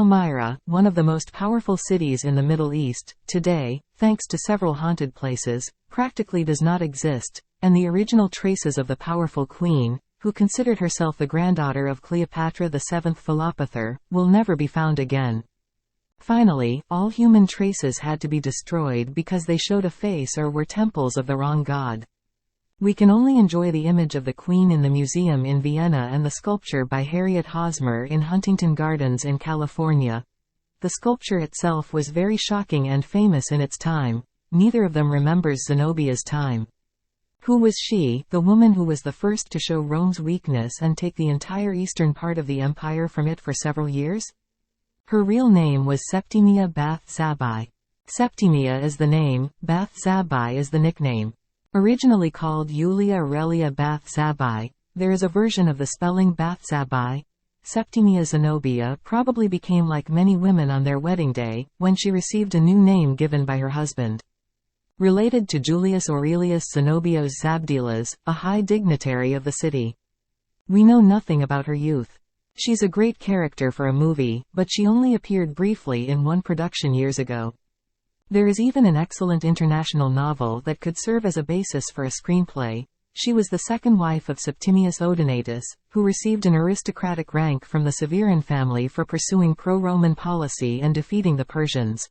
Palmyra, one of the most powerful cities in the Middle East, today, thanks to several haunted places, practically does not exist, and the original traces of the powerful queen, who considered herself the granddaughter of Cleopatra VII Philopator, will never be found again. Finally, all human traces had to be destroyed because they showed a face or were temples of the wrong god. We can only enjoy the image of the Queen in the museum in Vienna and the sculpture by Harriet Hosmer in Huntington Gardens in California. The sculpture itself was very shocking and famous in its time. Neither of them remembers Zenobia's time. Who was she, the woman who was the first to show Rome's weakness and take the entire eastern part of the empire from it for several years? Her real name was Septimia Bath Zabbai. Septimia is the name, Bath Zabbai is the nickname. Originally called Julia Aurelia Bath Zabbai, there is a version of the spelling Bath Zabbai. Septimia Zenobia probably became like many women on their wedding day, when she received a new name given by her husband. Related to Julius Aurelius Zenobios Zabdilas, a high dignitary of the city. We know nothing about her youth. She's a great character for a movie, but she only appeared briefly in one production years ago. There is even an excellent international novel that could serve as a basis for a screenplay. She was the second wife of Septimius Odenatus, who received an aristocratic rank from the Severan family for pursuing pro-Roman policy and defeating the Persians.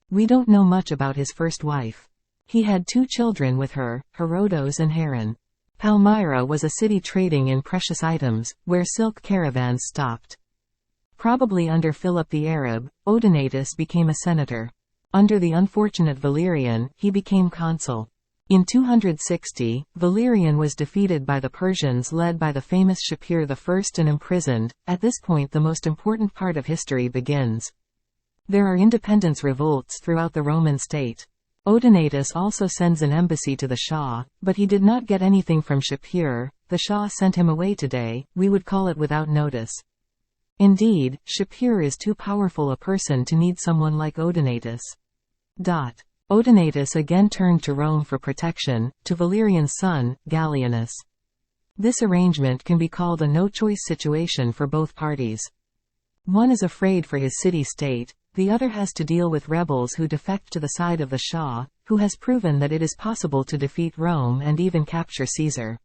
We don't know much about his first wife. He had 2 children with her, Herodos and Haran. Palmyra was a city trading in precious items, where silk caravans stopped. Probably under Philip the Arab, Odenatus became a senator. Under the unfortunate Valerian, he became consul. In 260, Valerian was defeated by the Persians led by the famous Shapur I and imprisoned. At this point the most important part of history begins. There are independence revolts throughout the Roman state. Odenatus also sends an embassy to the Shah, but he did not get anything from Shapur. The Shah sent him away today, we would call it without notice. Indeed, Shapur is too powerful a person to need someone like Odenatus. Odenatus again turned to Rome for protection, to Valerian's son, Gallienus. This arrangement can be called a no-choice situation for both parties. One is afraid for his city-state, the other has to deal with rebels who defect to the side of the Shah, who has proven that it is possible to defeat Rome and even capture Caesar.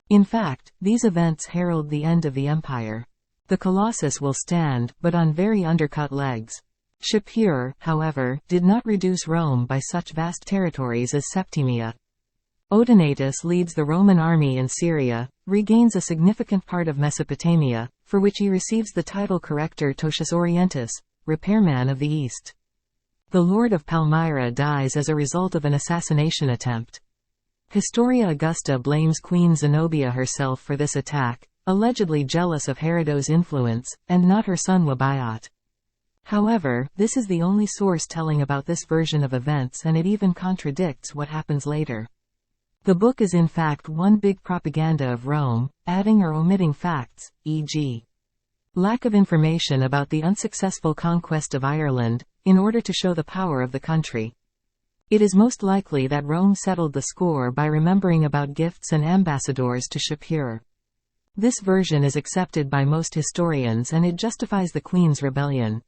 In fact, these events herald the end of the empire. The Colossus will stand, but on very undercut legs. Shapur, however, did not reduce Rome by such vast territories as Septimia. Odenatus leads the Roman army in Syria, regains a significant part of Mesopotamia, for which he receives the title Corrector Totius Orientis, repairman of the East. The Lord of Palmyra dies as a result of an assassination attempt. Historia Augusta blames Queen Zenobia herself for this attack, allegedly jealous of Herodos' influence, and not her son Wabayat. However, this is the only source telling about this version of events and it even contradicts what happens later. The book is in fact one big propaganda of Rome, adding or omitting facts, e.g. lack of information about the unsuccessful conquest of Ireland, in order to show the power of the country. It is most likely that Rome settled the score by remembering about gifts and ambassadors to Shapur. This version is accepted by most historians and it justifies the Queen's rebellion.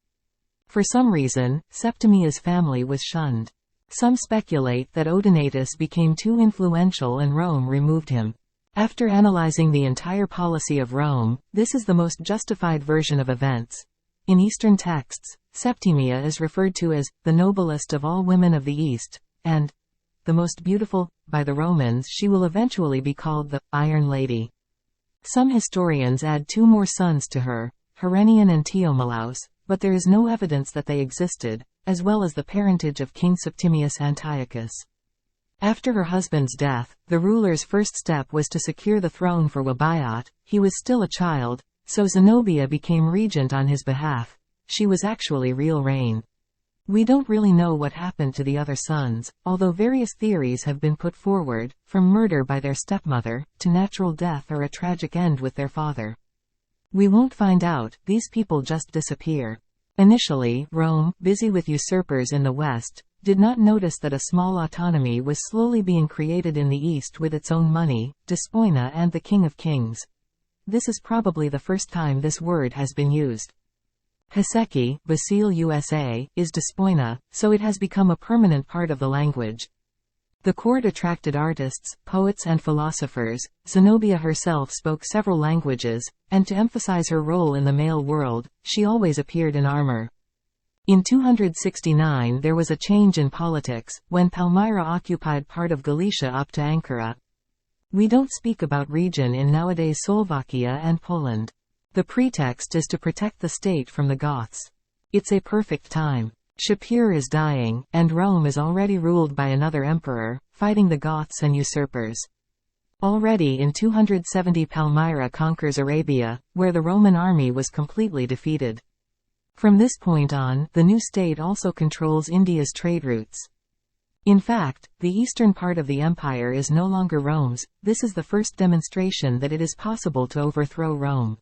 For some reason, Septimia's family was shunned. Some speculate that Odenatus became too influential and Rome removed him. After analyzing the entire policy of Rome, this is the most justified version of events. In Eastern texts, Septimia is referred to as the noblest of all women of the East, and the most beautiful. By the Romans she will eventually be called the Iron Lady. Some historians add 2 more sons to her, Herenian and Theomalaus, but there is no evidence that they existed, as well as the parentage of King Septimius Antiochus. After her husband's death, the ruler's first step was to secure the throne for Wabayat. He was still a child, so Zenobia became regent on his behalf. She was actually real reign. We don't really know what happened to the other sons, although various theories have been put forward, from murder by their stepmother, to natural death or a tragic end with their father. We won't find out, these people just disappear. Initially, Rome, busy with usurpers in the west, did not notice that a small autonomy was slowly being created in the east with its own money, Despoina and the King of Kings. This is probably the first time this word has been used. Haseki, Basile USA, is Despoina, so it has become a permanent part of the language. The court attracted artists, poets and philosophers. Zenobia herself spoke several languages, and to emphasize her role in the male world, she always appeared in armor. In 269 there was a change in politics, when Palmyra occupied part of Galicia up to Ankara. We don't speak about region in nowadays Slovakia and Poland. The pretext is to protect the state from the Goths. It's a perfect time. Shapur is dying, and Rome is already ruled by another emperor, fighting the Goths and usurpers. Already in 270 Palmyra conquers Arabia, where the Roman army was completely defeated. From this point on, the new state also controls India's trade routes. In fact, the eastern part of the empire is no longer Rome's. This is the first demonstration that it is possible to overthrow Rome.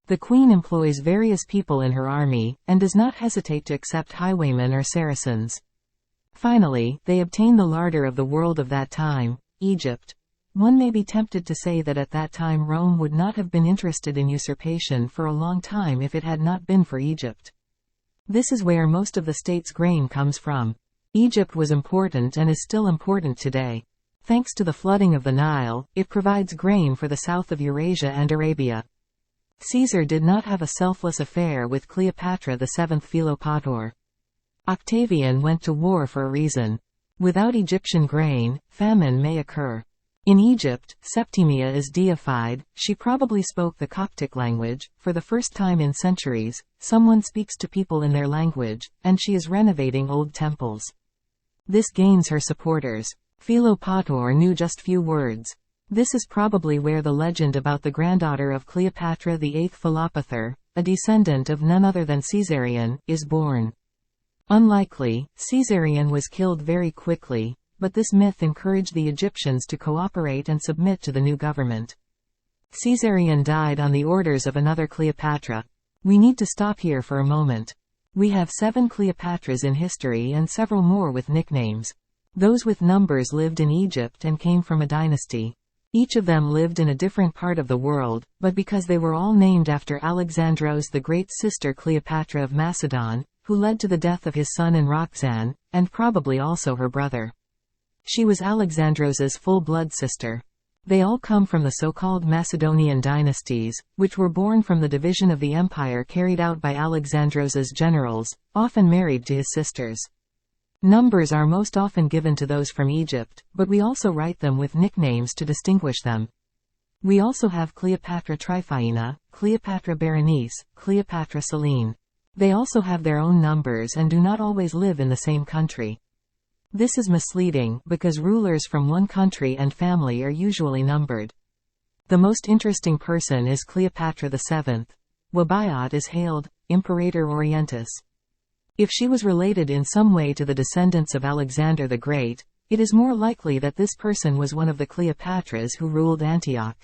The queen employs various people in her army, and does not hesitate to accept highwaymen or Saracens. Finally, they obtain the larder of the world of that time, Egypt. One may be tempted to say that at that time Rome would not have been interested in usurpation for a long time if it had not been for Egypt. This is where most of the state's grain comes from. Egypt was important and is still important today. Thanks to the flooding of the Nile, it provides grain for the south of Eurasia and Arabia. Caesar did not have a selfless affair with Cleopatra VII Philopator. Octavian went to war for a reason. Without Egyptian grain, famine may occur. In Egypt, Septimia is deified. She probably spoke the Coptic language. For the first time in centuries, someone speaks to people in their language, and she is renovating old temples. This gains her supporters. Philopator knew just few words. This is probably where the legend about the granddaughter of Cleopatra VIII Philopator, a descendant of none other than Caesarion, is born. Unlikely, Caesarion was killed very quickly, but this myth encouraged the Egyptians to cooperate and submit to the new government. Caesarion died on the orders of another Cleopatra. We need to stop here for a moment. We have 7 Cleopatras in history and several more with nicknames. Those with numbers lived in Egypt and came from a dynasty. Each of them lived in a different part of the world, but because they were all named after Alexandros the Great's sister Cleopatra of Macedon, who led to the death of his son in Roxanne, and probably also her brother. She was Alexandros's full-blood sister. They all come from the so-called Macedonian dynasties, which were born from the division of the empire carried out by Alexandros's generals, often married to his sisters. Numbers are most often given to those from Egypt, but we also write them with nicknames to distinguish them. We also have Cleopatra Tryphaena, Cleopatra Berenice, Cleopatra Selene. They also have their own numbers and do not always live in the same country. This is misleading, because rulers from one country and family are usually numbered. The most interesting person is Cleopatra VII. Wabayat is hailed, Imperator Orientis. If she was related in some way to the descendants of Alexander the Great, it is more likely that this person was one of the Cleopatras who ruled Antioch.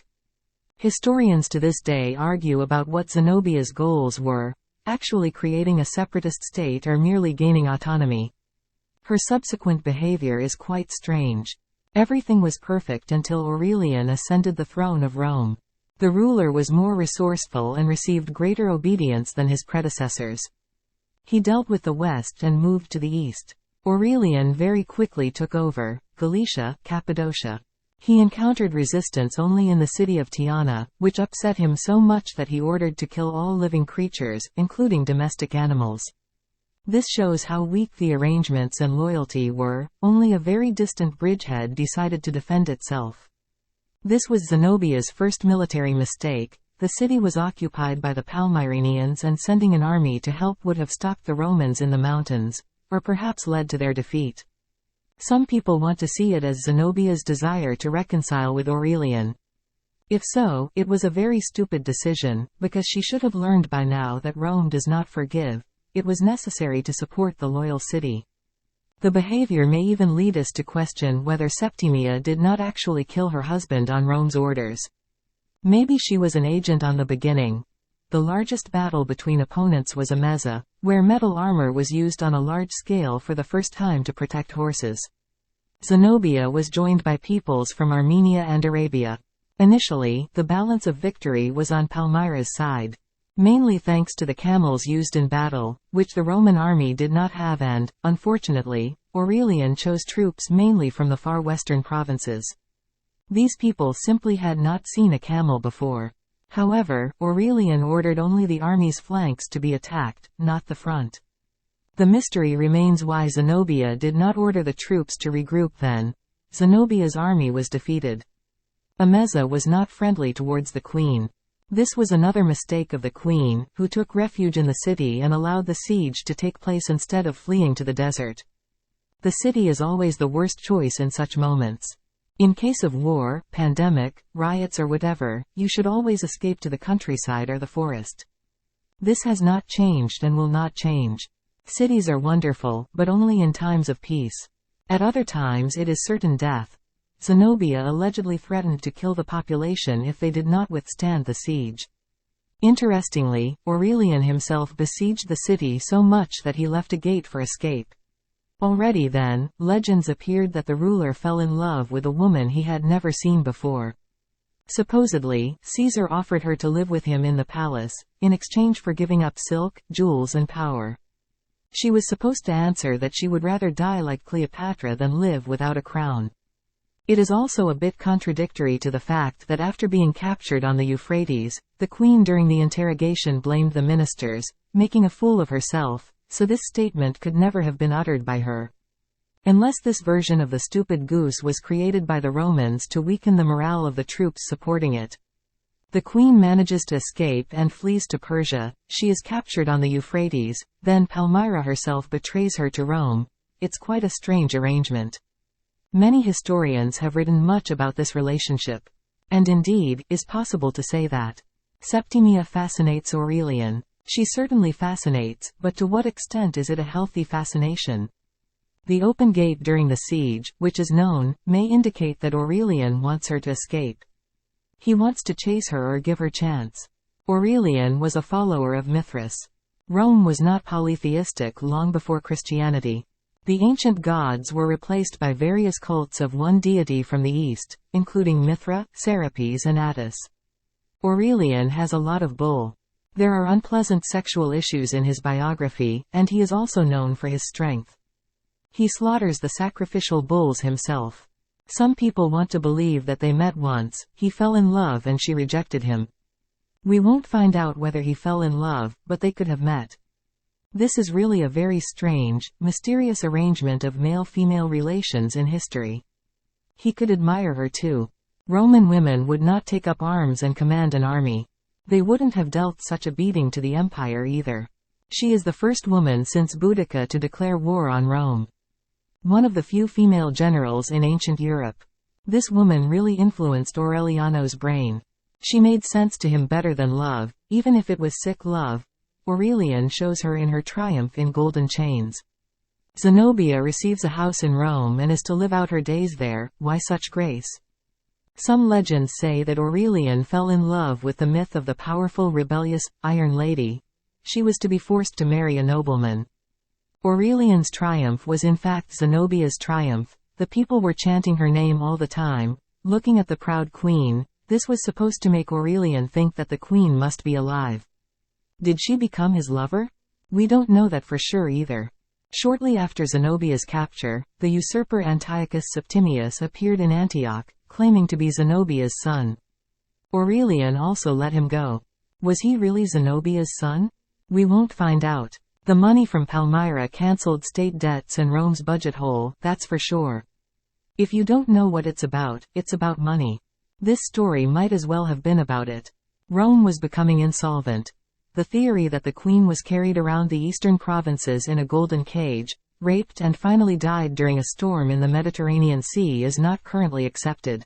Historians to this day argue about what Zenobia's goals were, actually creating a separatist state or merely gaining autonomy. Her subsequent behavior is quite strange. Everything was perfect until Aurelian ascended the throne of Rome. The ruler was more resourceful and received greater obedience than his predecessors. He dealt with the west and moved to the east. Aurelian very quickly took over Galicia, Cappadocia. He encountered resistance only in the city of Tyana, which upset him so much that he ordered to kill all living creatures, including domestic animals. This shows how weak the arrangements and loyalty were. Only a very distant bridgehead decided to defend itself. This was Zenobia's first military mistake. The city was occupied by the Palmyrenians, and sending an army to help would have stopped the Romans in the mountains, or perhaps led to their defeat. Some people want to see it as Zenobia's desire to reconcile with Aurelian. If so, it was a very stupid decision, because she should have learned by now that Rome does not forgive. It was necessary to support the loyal city. The behavior may even lead us to question whether Septimia did not actually kill her husband on Rome's orders. Maybe she was an agent on the beginning. The largest battle between opponents was Emesa, where metal armor was used on a large scale for the first time to protect horses. Zenobia was joined by peoples from Armenia and Arabia. Initially, the balance of victory was on Palmyra's side. mainly thanks to the camels used in battle, which the Roman army did not have and, unfortunately, Aurelian chose troops mainly from the far western provinces. These people simply had not seen a camel before. However, Aurelian ordered only the army's flanks to be attacked, not the front. The mystery remains why Zenobia did not order the troops to regroup then. Zenobia's army was defeated. Emesa was not friendly towards the queen. This was another mistake of the queen, who took refuge in the city and allowed the siege to take place instead of fleeing to the desert. The city is always the worst choice in such moments. In case of war, pandemic, riots or whatever, you should always escape to the countryside or the forest. This has not changed and will not change. Cities are wonderful, but only in times of peace. At other times it is certain death. Zenobia allegedly threatened to kill the population if they did not withstand the siege. Interestingly, Aurelian himself besieged the city so much that he left a gate for escape. Already then, legends appeared that the ruler fell in love with a woman he had never seen before. Supposedly, Caesar offered her to live with him in the palace, in exchange for giving up silk, jewels and power. She was supposed to answer that she would rather die like Cleopatra than live without a crown. It is also a bit contradictory to the fact that after being captured on the Euphrates, the queen during the interrogation blamed the ministers, making a fool of herself, so this statement could never have been uttered by her. Unless this version of the stupid goose was created by the Romans to weaken the morale of the troops supporting it. The queen manages to escape and flees to Persia. She is captured on the Euphrates, then Palmyra herself betrays her to Rome. It's quite a strange arrangement. Many historians have written much about this relationship. And indeed, is possible to say that Septimia fascinates Aurelian. She certainly fascinates, but to what extent is it a healthy fascination? The open gate during the siege, which is known, may indicate that Aurelian wants her to escape. He wants to chase her or give her chance. Aurelian was a follower of Mithras. Rome was not polytheistic long before Christianity. The ancient gods were replaced by various cults of one deity from the east, including Mithra, Serapis and Attis. Aurelian has a lot of bull. There are unpleasant sexual issues in his biography, and he is also known for his strength. He slaughters the sacrificial bulls himself. Some people want to believe that they met once, he fell in love and she rejected him. We won't find out whether he fell in love, but they could have met. This is really a very strange, mysterious arrangement of male-female relations in history. He could admire her too. Roman women would not take up arms and command an army. They wouldn't have dealt such a beating to the empire either. She is the first woman since Boudica to declare war on Rome. One of the few female generals in ancient Europe. This woman really influenced Aureliano's brain. She made sense to him better than love, even if it was sick love. Aurelian shows her in her triumph in golden chains. Zenobia receives a house in Rome and is to live out her days there. Why such grace? Some legends say that Aurelian fell in love with the myth of the powerful rebellious, Iron Lady. She was to be forced to marry a nobleman. Aurelian's triumph was in fact Zenobia's triumph. The people were chanting her name all the time, looking at the proud queen. This was supposed to make Aurelian think that the queen must be alive. Did she become his lover? We don't know that for sure either. Shortly after Zenobia's capture, the usurper Antiochus Septimius appeared in Antioch, claiming to be Zenobia's son. Aurelian also let him go. Was he really Zenobia's son? We won't find out. The money from Palmyra cancelled state debts and Rome's budget hole, that's for sure. If you don't know what it's about money. This story might as well have been about it. Rome was becoming insolvent. The theory that the queen was carried around the eastern provinces in a golden cage, raped and finally died during a storm in the Mediterranean Sea is not currently accepted.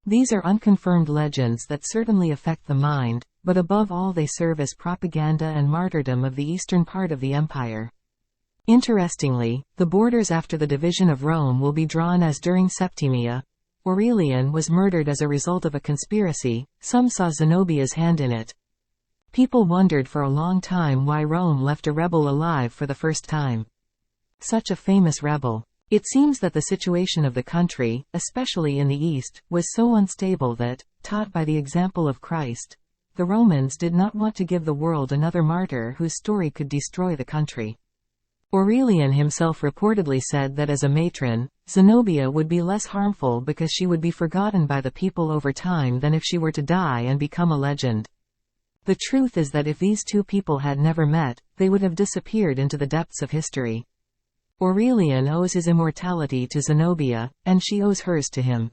These are unconfirmed legends that certainly affect the mind, but above all they serve as propaganda and martyrdom of the eastern part of the empire. Interestingly, the borders after the division of Rome will be drawn as during Septimia. Aurelian was murdered as a result of a conspiracy. Some saw Zenobia's hand in it. People wondered for a long time why Rome left a rebel alive for the first time. Such a famous rebel. It seems that the situation of the country, especially in the east, was so unstable that, taught by the example of Christ, the Romans did not want to give the world another martyr whose story could destroy the country. Aurelian himself reportedly said that as a matron, Zenobia would be less harmful because she would be forgotten by the people over time than if she were to die and become a legend. The truth is that if these two people had never met, they would have disappeared into the depths of history. Aurelian owes his immortality to Zenobia, and she owes hers to him.